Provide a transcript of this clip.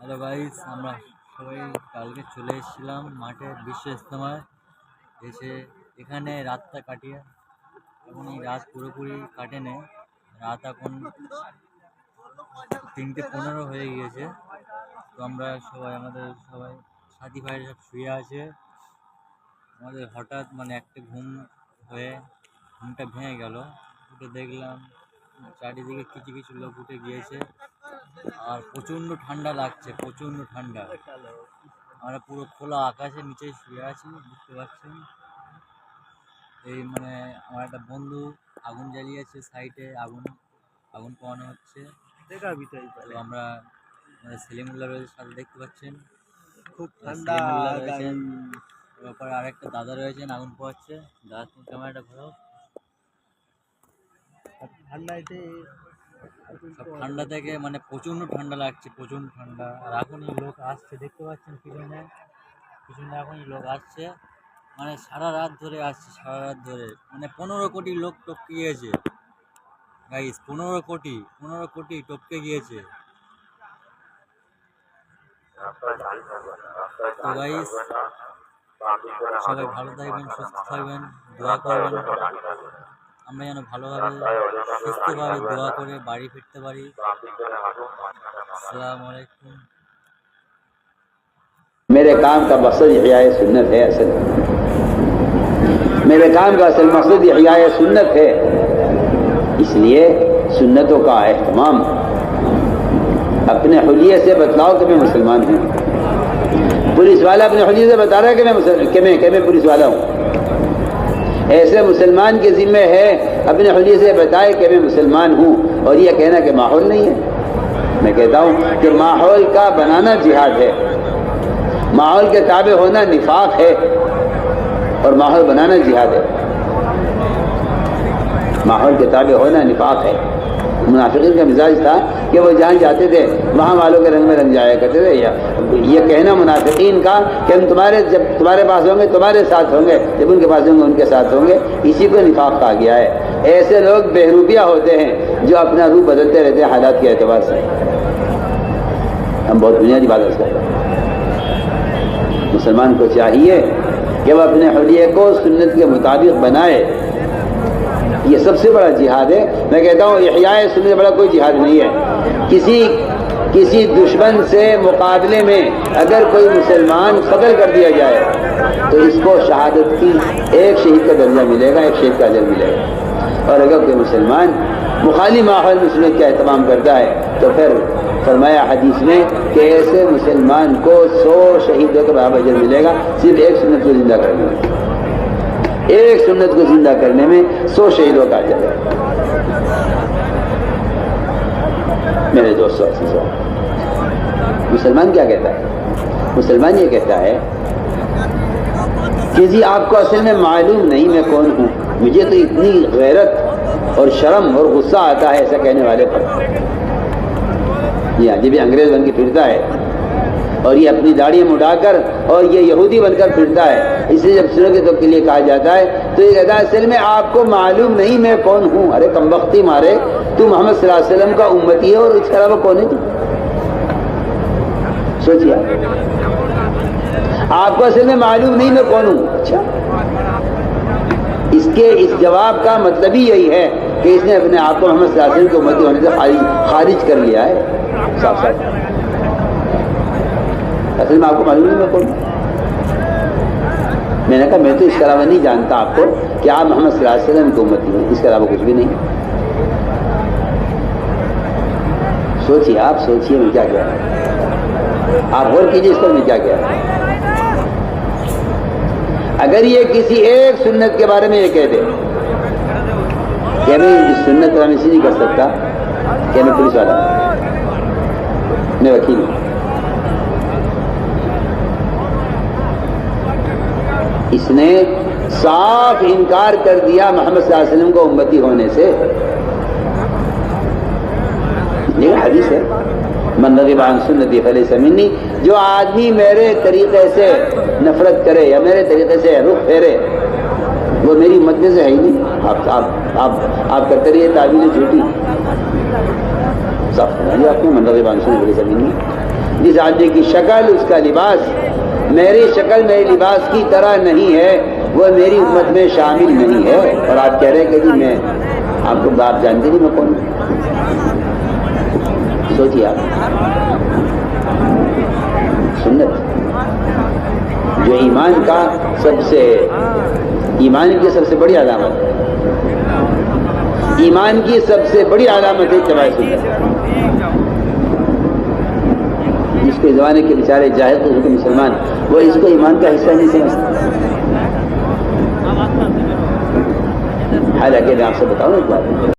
Hello guys, আমরা সবাই কালকে চলে এসেছিলাম মাঠে বিশ্ব ইজতেমায়। এসে এখানে রাতটা কাটিয়ে এখন এই রাত পুরোপুরি কাটেনি। রাত এখন 3:15 হয়ে গিয়েছে। তো আমরা আমাদের সবাই সাথী ভাইরা সব শুয়ে আছে। আমাদের হঠাৎ একটা ঘুম হয়ে ঘুমটা ভেঙে গেল। উঠে দেখলাম চারিদিকে কিছু কিছু লোক উঠে গিয়েছে, আর প্রচণ্ড ঠান্ডা লাগছে, প্রচণ্ড ঠান্ডা। আমরা পুরো খোলা আকাশের নিচে শুয়ে আছি, বুঝতে পারছেন। এই আমার একটা বন্ধু আগুন জ্বালিয়েছে, সাইডে আগুন পোহানো হচ্ছে। তো আমরা সেলিমুল্লাহ রয়েছে সাথে, দেখতে পাচ্ছেন খুব ঠান্ডা রয়েছেন। তারপরে আরেকটা দাদা রয়েছেন, আগুন পোহাচ্ছে। দাদা তুমি ক্যামেরাটা ঘোরাও। ঠান্ডা থেকে প্রচণ্ড ঠান্ডা লাগছে, প্রচণ্ড ঠান্ডা। আর এখনই লোক আসছে, দেখতে পাচ্ছেন পিছনে এখনই লোক আসছে। সারা রাত ধরে আসছে, সারা রাত ধরে 15 কোটি লোক টপকে গিয়েছে গাইস। 15 কোটি টপকে গিয়েছে। তো গাইস, সবাই ভালো থাকবেন, সুস্থ থাকবেন, দোয়া করবেন আমরা যেন ভালোভাবে সুস্থভাবে দোয়া করে বাড়ি ফিরতে পারি। अस्सलाम वालेकुम। मेरे काम का मकसद इह्याए सुन्नत है। असल मेरे काम का असल मकसद इह्याए सुन्नत है, इसलिए सुन्नतों का एहतमाम। अपने हुलिये से बतलाओ कि मैं मुसलमान हूँ। पुलिस वाला अपने हुलिये से बता रहा है कि मैं पुलिस वाला हूँ। ऐसे मुसलमान के जिम्मे है अपने हुलिये से बताए कि मैं मुसलमान हूँ, और ये कहना कि माहौल नहीं है। मैं कहता हूँ कि माहौल का बनाना जिहाद है, माहौल के ताबे होना निफाक है, और माहौल बनाना जिहाद है। माहौल के ताबे होना निफाक है। मुनाफिकीन का मिजाज था कि वो जहाँ जाते थे वहाँ वालों के रंग में रंग जाया करते थे। ये कहना मुनाफिकीन का कि हम जब तुम्हारे पास होंगे तुम्हारे साथ होंगे, जब उनके पास होंगे उनके साथ होंगे, इसी को निफाक कहा गया है। ऐसे लोग बेहरूपिया होते हैं जो अपना रूप बदलते रहते हैं हालात के एतबार से। हम बहुत बुनियादी बात है। मुसलमान को चाहिए कि वह अपने हुलिये को सुन्नत के मुताबिक बनाए। ये सबसे बड़ा जिहाद है। मैं कहता हूँ इह्याए सुन्नत बड़ा कोई जिहाद नहीं है। किसी दुश्मन से मुकाबले में अगर कोई मुसलमान कत्ल कर दिया जाए तो इसको शहादत की एक शहीद का दर्जा मिलेगा, एक शहीद का अजर मिलेगा। और अगर कोई मुसलमान मुखालिफ माहौल में सुन्नत का एहतमाम करता है तो फिर फरमाया हदीस में कि ऐसे मुसलमान को 100 शहीदों के बराबर अजर मिलेगा, सिर्फ एक सुन्नत को जिंदा करने में। एक सुन्नत को जिंदा करने में 100 शहीदों का अजर है। मेरे दोस्तों, मुसलमान क्या कहता है? मुसलमान ये कहता है कि जी आपको असल में मालूम नहीं मैं कौन हूँ। मुझे तो इतनी गैरत और शर्म और गुस्सा आता है ऐसा कहने वाले पर। ये भी अंग्रेज बन के फिरता है, और ये अपनी दाढ़ी मुड़ाकर और ये यहूदी बनकर फिरता है। इसलिए जब सुनोगे तो के लिए कहा जाता है तो ये कहता है असल में आपको मालूम नहीं मैं कौन हूँ। अरे कमबख्ती मारे, तू मोहम्मद सल्लल्लाहु अलैहि वसल्लम का उम्मती है और इसके अलावा कौन है तू? सोचिए, आपको असल में मालूम नहीं मैं कौन हूँ। अच्छा, इस जवाब का मतलब ही यही है कि इसने अपने आप को मोहम्मद सल्लल्लाहु अलैहि वसल्लम के उम्मती होने से खारिज कर लिया है। साफ साफ असल में आपको मालूम नहीं मैं कौन। मैंने कहा मैं तो इसके अलावा नहीं जानता आपको कि आप मोहम्मद सल्लल्लाहु अलैहि वसल्लम की उम्मती हैं, इसके अलावा कुछ भी नहीं। सोचिए, आप सोचिए मैं क्या कह रहा हूँ, आप गौर कीजिए इस पर मैं क्या कह रहा हूँ। अगर ये किसी एक सुन्नत के बारे में ये कह दे कि मैं इस सुन्नत पर इसी नहीं कर सकता कि मैं पुलिस वाला हूँ, मैं वकील हूँ, इसने साफ इनकार कर दिया मोहम्मद सल्लल्लाहु अलैहि वसल्लम को उम्मती होने से। ये हदीस है, मन रग़िब अन सुन्नती फलैसा मिन्नी। जो आदमी मेरे तरीक़े से नफरत करे या मेरे तरीक़े से रुख फेरे वो मेरी उम्मत में से है ही नहीं। आप करते रहिए तावील झूठी। साफ आपको मन रग़िब अन सुन्नती फलैसा मिन्नी। جس آدمی کی شکل اس کا لباس میری شکل میرے لباس کی طرح نہیں ہے وہ میری امت میں شامل نہیں ہے. اور آپ کہہ رہے ہیں کہ جی میں آپ کو آپ جانتے نہیں میں کون ہوں. سوچیے آپ سنت جو ایمان کی سب سے بڑی علامت ہے. ایمان کی سب سے بڑی علامت ہے اتباع سنت. جس کو زمانے کے بیچارے جاہل تو مسلمان وہ اس کو ایمان کا حصہ نہیں سمجھتے. حالانکہ میں آپ سے بتاؤں ایک بات